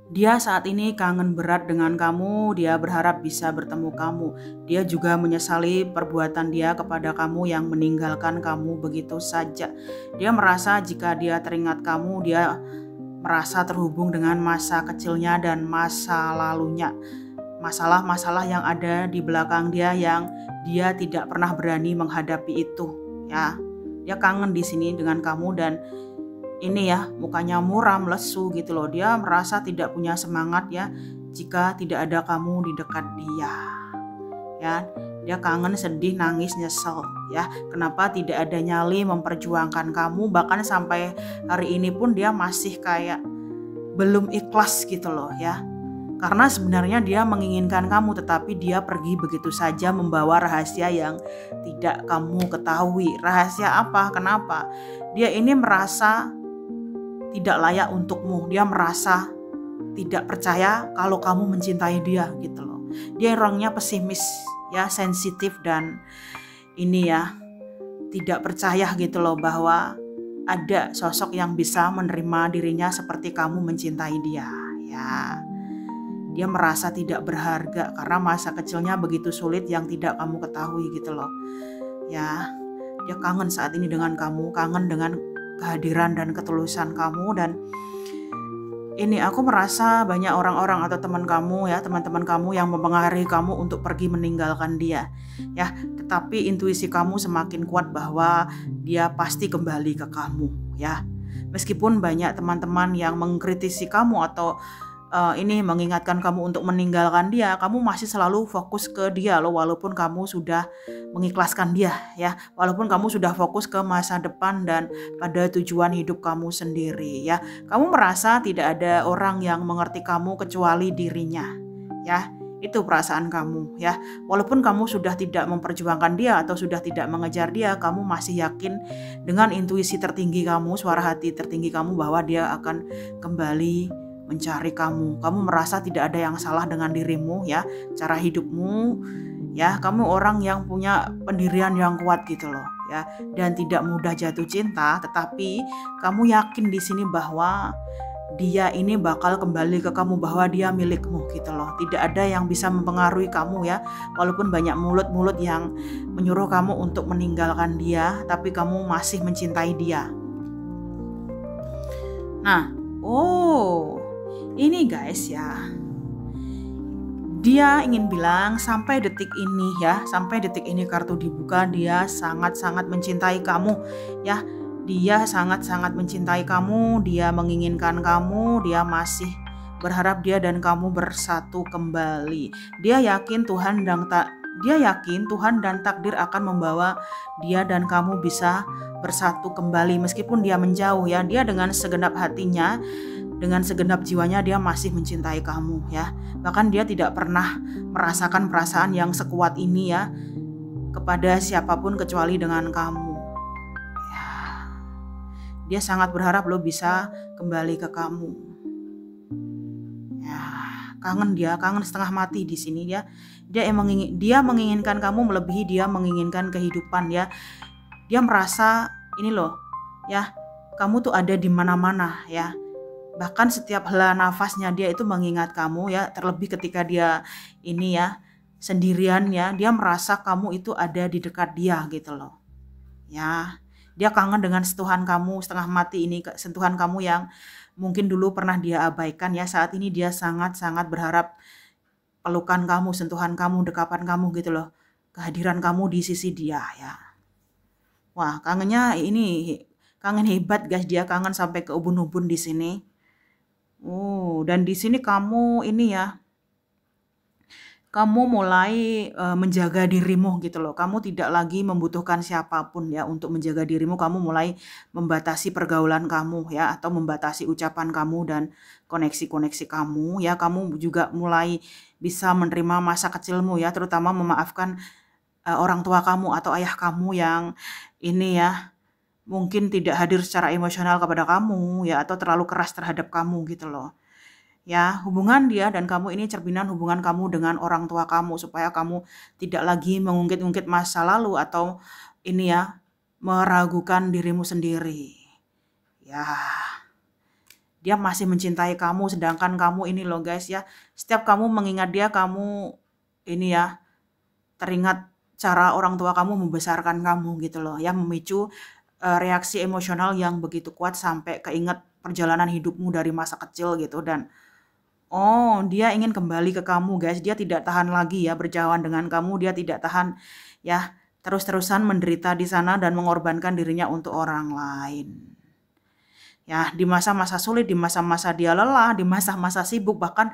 Dia saat ini kangen berat dengan kamu, dia berharap bisa bertemu kamu. Dia juga menyesali perbuatan dia kepada kamu yang meninggalkan kamu begitu saja. Dia merasa jika dia teringat kamu, dia merasa terhubung dengan masa kecilnya dan masa lalunya. Masalah-masalah yang ada di belakang dia yang dia tidak pernah berani menghadapi itu, ya. Dia kangen di sini dengan kamu dan ini ya, mukanya muram, lesu gitu loh. Dia merasa tidak punya semangat ya jika tidak ada kamu di dekat dia. Ya, dia kangen, sedih, nangis, nyesel ya. Kenapa tidak ada nyali memperjuangkan kamu, bahkan sampai hari ini pun dia masih kayak belum ikhlas gitu loh ya. Karena sebenarnya dia menginginkan kamu, tetapi dia pergi begitu saja membawa rahasia yang tidak kamu ketahui. Rahasia apa? Kenapa? Dia ini merasa tidak layak untukmu. Dia merasa tidak percaya kalau kamu mencintai dia gitu loh. Dia orangnya pesimis ya, sensitif dan ini ya, tidak percaya gitu loh bahwa ada sosok yang bisa menerima dirinya seperti kamu mencintai dia ya. Dia merasa tidak berharga karena masa kecilnya begitu sulit yang tidak kamu ketahui gitu loh. Ya, dia kangen saat ini dengan kamu, kangen dengan kehadiran dan ketulusan kamu. Dan ini aku merasa banyak orang-orang atau teman kamu ya, teman-teman kamu yang mempengaruhi kamu untuk pergi meninggalkan dia. Ya, tetapi intuisi kamu semakin kuat bahwa dia pasti kembali ke kamu ya. Meskipun banyak teman-teman yang mengkritisi kamu atau ini mengingatkan kamu untuk meninggalkan dia, kamu masih selalu fokus ke dia loh, walaupun kamu sudah mengikhlaskan dia ya, walaupun kamu sudah fokus ke masa depan dan pada tujuan hidup kamu sendiri ya. Kamu merasa tidak ada orang yang mengerti kamu kecuali dirinya ya. Itu perasaan kamu ya. Walaupun kamu sudah tidak memperjuangkan dia atau sudah tidak mengejar dia, kamu masih yakin dengan intuisi tertinggi kamu, suara hati tertinggi kamu bahwa dia akan kembali mencari kamu. Kamu merasa tidak ada yang salah dengan dirimu ya, cara hidupmu ya. Kamu orang yang punya pendirian yang kuat gitu loh ya, dan tidak mudah jatuh cinta, tetapi kamu yakin di sini bahwa dia ini bakal kembali ke kamu, bahwa dia milikmu gitu loh. Tidak ada yang bisa mempengaruhi kamu ya. Walaupun banyak mulut-mulut yang menyuruh kamu untuk meninggalkan dia, tapi kamu masih mencintai dia. Nah, ini guys ya, dia ingin bilang sampai detik ini ya, sampai detik ini kartu dibuka, dia sangat-sangat mencintai kamu ya. Dia sangat-sangat mencintai kamu, dia menginginkan kamu, dia masih berharap dia dan kamu bersatu kembali. Dia yakin Tuhan dan takdir akan membawa dia dan kamu bisa bersatu kembali meskipun dia menjauh ya. Dia dengan segenap hatinya, dengan segenap jiwanya dia masih mencintai kamu ya. Bahkan dia tidak pernah merasakan perasaan yang sekuat ini ya kepada siapapun kecuali dengan kamu. Ya, dia sangat berharap lo bisa kembali ke kamu. Ya, kangen setengah mati di sini ya. Dia menginginkan kamu melebihi dia menginginkan kehidupan ya. Dia merasa ini loh ya, kamu tuh ada di mana-mana ya. Bahkan setiap hela nafasnya dia itu mengingat kamu ya, terlebih ketika dia ini ya sendirian ya, dia merasa kamu itu ada di dekat dia gitu loh. Ya, dia kangen dengan sentuhan kamu setengah mati ini, sentuhan kamu yang mungkin dulu pernah dia abaikan ya. Saat ini dia sangat-sangat berharap pelukan kamu, sentuhan kamu, dekapan kamu gitu loh. Kehadiran kamu di sisi dia ya. Wah, kangennya ini kangen hebat guys, dia kangen sampai ke ubun-ubun di sini. Dan di sini kamu ini ya, kamu mulai menjaga dirimu gitu loh. Kamu tidak lagi membutuhkan siapapun ya untuk menjaga dirimu. Kamu mulai membatasi pergaulan kamu ya, atau membatasi ucapan kamu dan koneksi-koneksi kamu ya. Kamu juga mulai bisa menerima masa kecilmu ya, terutama memaafkan orang tua kamu atau ayah kamu yang ini ya mungkin tidak hadir secara emosional kepada kamu ya, atau terlalu keras terhadap kamu gitu loh. Ya, hubungan dia dan kamu ini cerminan hubungan kamu dengan orang tua kamu, supaya kamu tidak lagi mengungkit-ungkit masa lalu atau ini ya meragukan dirimu sendiri. Ya, dia masih mencintai kamu, sedangkan kamu ini loh guys ya, setiap kamu mengingat dia, kamu ini ya, teringat cara orang tua kamu membesarkan kamu gitu loh ya, memicu reaksi emosional yang begitu kuat sampai keinget perjalanan hidupmu dari masa kecil gitu. Dan oh, dia ingin kembali ke kamu guys, dia tidak tahan lagi ya berjauhan dengan kamu, dia tidak tahan ya terus-terusan menderita di sana dan mengorbankan dirinya untuk orang lain. Ya, di masa-masa sulit, di masa-masa dia lelah, di masa-masa sibuk, bahkan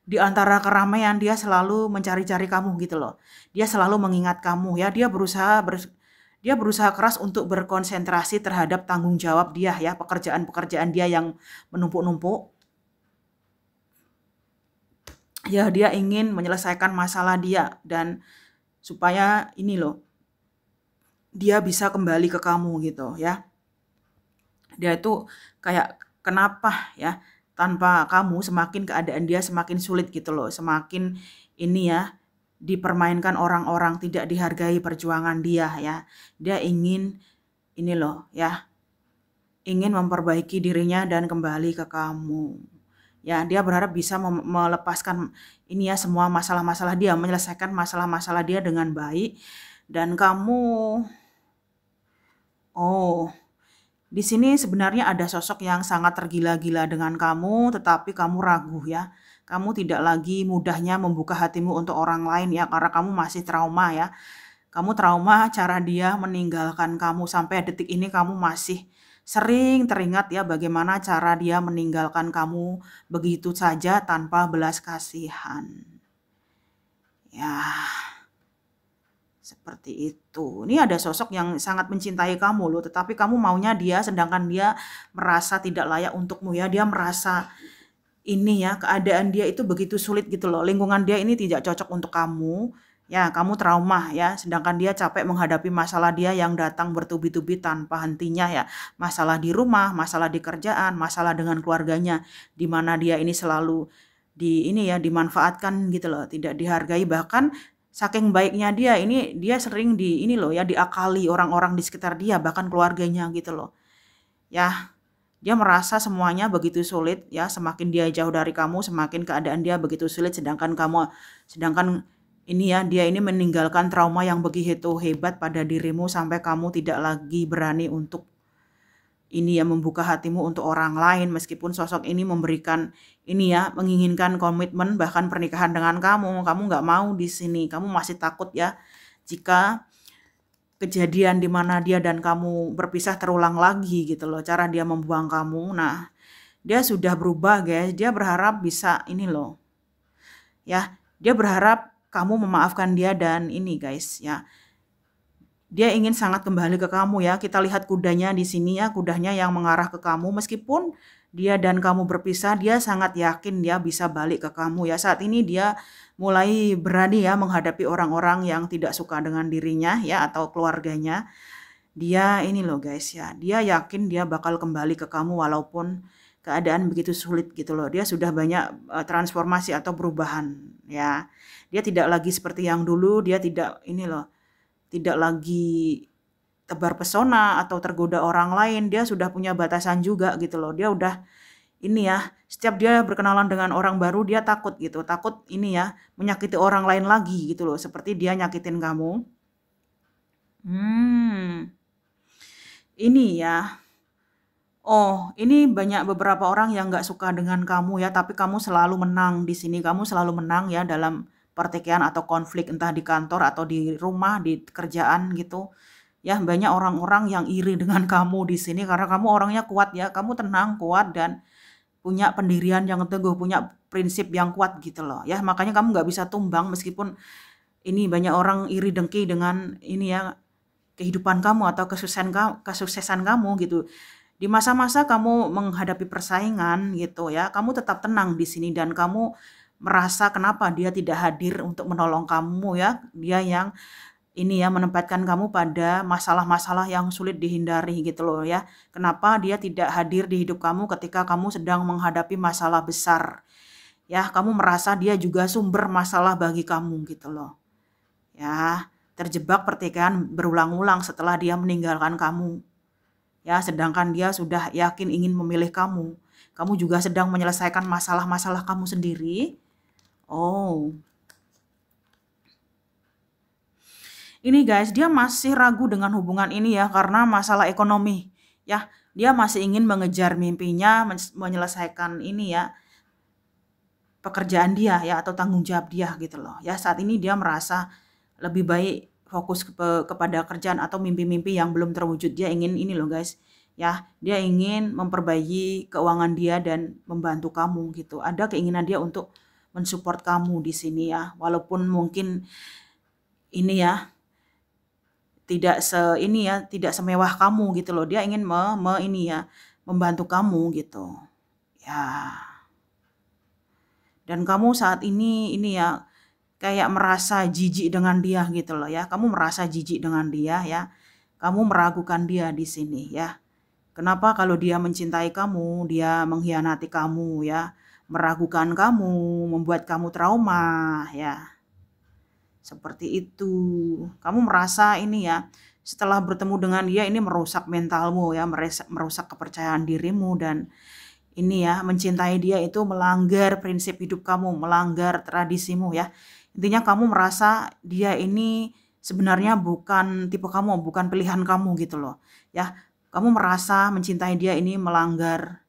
di antara keramaian dia selalu mencari-cari kamu gitu loh. Dia selalu mengingat kamu ya, dia berusaha keras untuk berkonsentrasi terhadap tanggung jawab dia ya, pekerjaan-pekerjaan dia yang menumpuk-numpuk. Ya, dia ingin menyelesaikan masalah dia dan supaya ini loh, dia bisa kembali ke kamu gitu ya. Dia itu kayak kenapa ya, tanpa kamu semakin keadaan dia semakin sulit gitu loh, semakin ini ya, dipermainkan orang-orang, tidak dihargai perjuangan dia ya. Dia ingin ini loh ya, ingin memperbaiki dirinya dan kembali ke kamu. Ya, dia berharap bisa melepaskan ini ya, semua masalah-masalah dia, menyelesaikan masalah-masalah dia dengan baik. Dan kamu, oh, di sini sebenarnya ada sosok yang sangat tergila-gila dengan kamu, tetapi kamu ragu ya. Kamu tidak lagi mudahnya membuka hatimu untuk orang lain ya, karena kamu masih trauma ya. Kamu trauma cara dia meninggalkan kamu, sampai detik ini kamu masih sering teringat ya bagaimana cara dia meninggalkan kamu begitu saja tanpa belas kasihan. Ya, seperti itu. Ini ada sosok yang sangat mencintai kamu loh, tetapi kamu maunya dia, sedangkan dia merasa tidak layak untukmu ya. Dia merasa ini ya, keadaan dia itu begitu sulit gitu loh. Lingkungan dia ini tidak cocok untuk kamu. Ya, kamu trauma ya, sedangkan dia capek menghadapi masalah dia yang datang bertubi-tubi tanpa hentinya ya. Masalah di rumah, masalah di kerjaan, masalah dengan keluarganya, di mana dia ini selalu dimanfaatkan gitu loh, tidak dihargai, bahkan saking baiknya dia sering diakali orang-orang di sekitar dia, bahkan keluarganya gitu loh. Ya, dia merasa semuanya begitu sulit ya, semakin dia jauh dari kamu, semakin keadaan dia begitu sulit, sedangkan dia ini meninggalkan trauma yang begitu hebat pada dirimu sampai kamu tidak lagi berani untuk membuka hatimu untuk orang lain, meskipun sosok ini memberikan menginginkan komitmen bahkan pernikahan dengan kamu nggak mau di sini, kamu masih takut ya jika kejadian di mana dia dan kamu berpisah terulang lagi gitu loh, cara dia membuang kamu. Nah, dia sudah berubah guys, dia berharap bisa dia berharap kamu memaafkan dia dan guys ya. Dia ingin sangat kembali ke kamu ya. Kita lihat kudanya di sini ya, kudanya yang mengarah ke kamu. Meskipun dia dan kamu berpisah, dia sangat yakin dia bisa balik ke kamu ya. Saat ini dia mulai berani ya menghadapi orang-orang yang tidak suka dengan dirinya ya, atau keluarganya. Dia ini loh guys ya, dia yakin dia bakal kembali ke kamu walaupun keadaan begitu sulit gitu loh. Dia sudah banyak transformasi atau perubahan ya. Dia tidak lagi seperti yang dulu, dia tidak lagi tebar pesona atau tergoda orang lain. Dia sudah punya batasan juga gitu loh. Dia udah setiap dia berkenalan dengan orang baru dia takut gitu. Takut menyakiti orang lain lagi gitu loh, seperti dia nyakitin kamu. Ini ya. Oh, ini banyak beberapa orang yang nggak suka dengan kamu ya, tapi kamu selalu menang di sini. Kamu selalu menang ya dalam pertikaian atau konflik, entah di kantor atau di rumah, di kerjaan gitu. Ya, banyak orang-orang yang iri dengan kamu di sini karena kamu orangnya kuat ya. Kamu tenang, kuat, dan punya pendirian yang teguh, punya prinsip yang kuat gitu loh. Ya, makanya kamu nggak bisa tumbang meskipun banyak orang iri dengki dengan kehidupan kamu atau kesuksesan kamu gitu. Di masa-masa kamu menghadapi persaingan gitu ya, kamu tetap tenang di sini dan kamu merasa kenapa dia tidak hadir untuk menolong kamu ya. Dia yang menempatkan kamu pada masalah-masalah yang sulit dihindari gitu loh ya. Kenapa dia tidak hadir di hidup kamu ketika kamu sedang menghadapi masalah besar. Ya, kamu merasa dia juga sumber masalah bagi kamu gitu loh. Ya, terjebak pertikaian berulang-ulang setelah dia meninggalkan kamu. Ya, sedangkan dia sudah yakin ingin memilih kamu. Kamu juga sedang menyelesaikan masalah-masalah kamu sendiri. Oh, ini guys, dia masih ragu dengan hubungan ini ya karena masalah ekonomi. Ya, dia masih ingin mengejar mimpinya, menyelesaikan ini ya, pekerjaan dia ya atau tanggung jawab dia gitu loh. Ya, saat ini dia merasa lebih baik fokus kepada kerjaan atau mimpi-mimpi yang belum terwujud. Dia ingin ini loh guys. Ya, dia ingin memperbaiki keuangan dia dan membantu kamu gitu. Ada keinginan dia untuk mensupport kamu di sini ya. Walaupun mungkin ini ya tidak semewah kamu gitu loh. Dia ingin ini ya membantu kamu gitu. Ya. Dan kamu saat ini ya kayak merasa jijik dengan dia gitu loh ya. Kamu merasa jijik dengan dia ya. Kamu meragukan dia di sini ya. Kenapa kalau dia mencintai kamu, dia mengkhianati kamu ya, meragukan kamu, membuat kamu trauma ya. Seperti itu. Kamu merasa ini ya, setelah bertemu dengan dia ini merusak mentalmu ya, merusak kepercayaan dirimu dan ini ya, mencintai dia itu melanggar prinsip hidup kamu, melanggar tradisimu ya. Intinya kamu merasa dia ini sebenarnya bukan tipe kamu, bukan pilihan kamu gitu loh. Ya, kamu merasa mencintai dia ini melanggar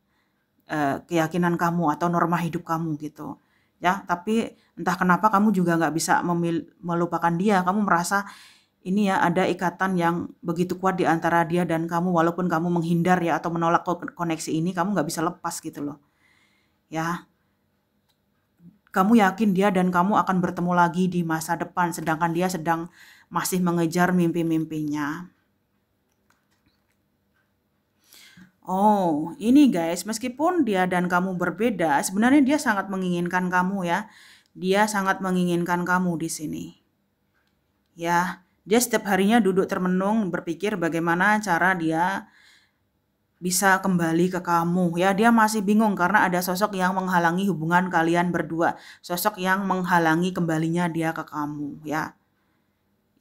keyakinan kamu atau norma hidup kamu gitu. Ya, tapi entah kenapa kamu juga nggak bisa melupakan dia. Kamu merasa ini ya ada ikatan yang begitu kuat di antara dia dan kamu walaupun kamu menghindar ya atau menolak koneksi ini kamu nggak bisa lepas gitu loh ya. Kamu yakin dia dan kamu akan bertemu lagi di masa depan sedangkan dia sedang masih mengejar mimpi-mimpinya. Oh, ini guys, meskipun dia dan kamu berbeda, sebenarnya dia sangat menginginkan kamu ya. Dia sangat menginginkan kamu di sini. Ya, dia setiap harinya duduk termenung berpikir bagaimana cara dia bisa kembali ke kamu. Ya, dia masih bingung karena ada sosok yang menghalangi hubungan kalian berdua. Sosok yang menghalangi kembalinya dia ke kamu, ya.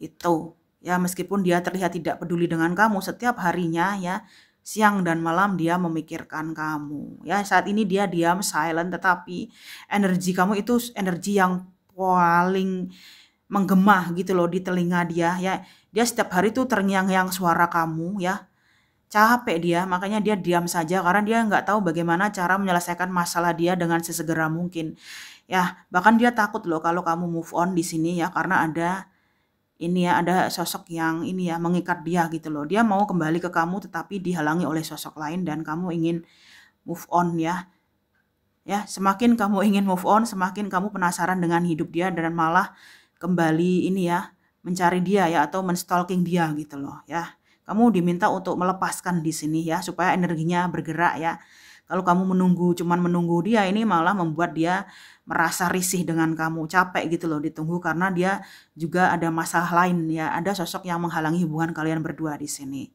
Itu. Ya, meskipun dia terlihat tidak peduli dengan kamu setiap harinya ya, siang dan malam dia memikirkan kamu. Ya, saat ini dia diam, silent, tetapi energi kamu itu energi yang paling menggema gitu loh di telinga dia ya. Dia setiap hari tuh terngiang-ngiang suara kamu ya. Capek dia, makanya dia diam saja karena dia nggak tahu bagaimana cara menyelesaikan masalah dia dengan sesegera mungkin. Ya, bahkan dia takut loh kalau kamu move on di sini ya karena ada ini ya, ada sosok yang ini ya mengikat dia gitu loh. Dia mau kembali ke kamu tetapi dihalangi oleh sosok lain dan kamu ingin move on ya. Ya, semakin kamu ingin move on, semakin kamu penasaran dengan hidup dia dan malah kembali ini ya, mencari dia ya atau menstalking dia gitu loh ya. Kamu diminta untuk melepaskan di sini ya supaya energinya bergerak ya. Kalau kamu cuman menunggu dia ini malah membuat dia merasa risih dengan kamu, capek gitu loh ditunggu karena dia juga ada masalah lain ya, ada sosok yang menghalangi hubungan kalian berdua di sini.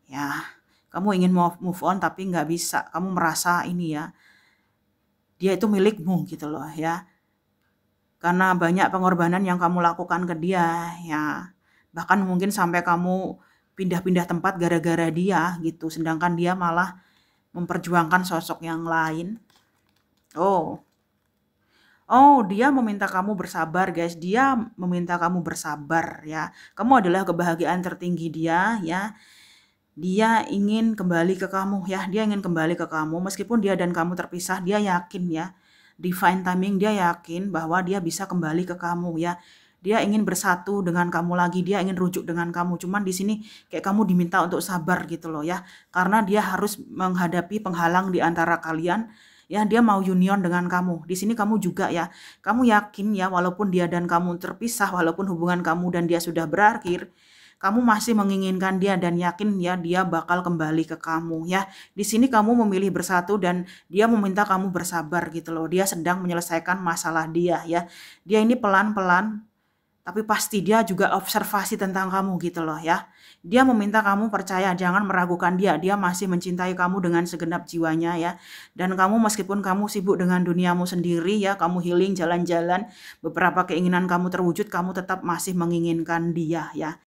Ya, kamu ingin move on tapi nggak bisa. Kamu merasa ini ya, dia itu milikmu gitu loh ya. Karena banyak pengorbanan yang kamu lakukan ke dia ya. Bahkan mungkin sampai kamu pindah-pindah tempat gara-gara dia gitu. Sedangkan dia malah memperjuangkan sosok yang lain. Oh. Oh, dia meminta kamu bersabar, guys. Dia meminta kamu bersabar ya. Kamu adalah kebahagiaan tertinggi dia ya. Dia ingin kembali ke kamu ya. Dia ingin kembali ke kamu meskipun dia dan kamu terpisah, dia yakin ya. Divine timing, dia yakin bahwa dia bisa kembali ke kamu ya. Dia ingin bersatu dengan kamu lagi, dia ingin rujuk dengan kamu. Cuman di sini kayak kamu diminta untuk sabar gitu loh ya. Karena dia harus menghadapi penghalang di antara kalian. Ya, dia mau union dengan kamu. Di sini kamu juga ya. Kamu yakin ya walaupun dia dan kamu terpisah, walaupun hubungan kamu dan dia sudah berakhir, kamu masih menginginkan dia dan yakin ya dia bakal kembali ke kamu ya. Di sini kamu memilih bersatu dan dia meminta kamu bersabar gitu loh. Dia sedang menyelesaikan masalah dia ya. Dia ini pelan-pelan tapi pasti dia juga observasi tentang kamu gitu loh ya. Dia meminta kamu percaya, jangan meragukan dia. Dia masih mencintai kamu dengan segenap jiwanya ya. Dan kamu meskipun kamu sibuk dengan duniamu sendiri ya, kamu healing, jalan-jalan, beberapa keinginan kamu terwujud, kamu tetap masih menginginkan dia ya.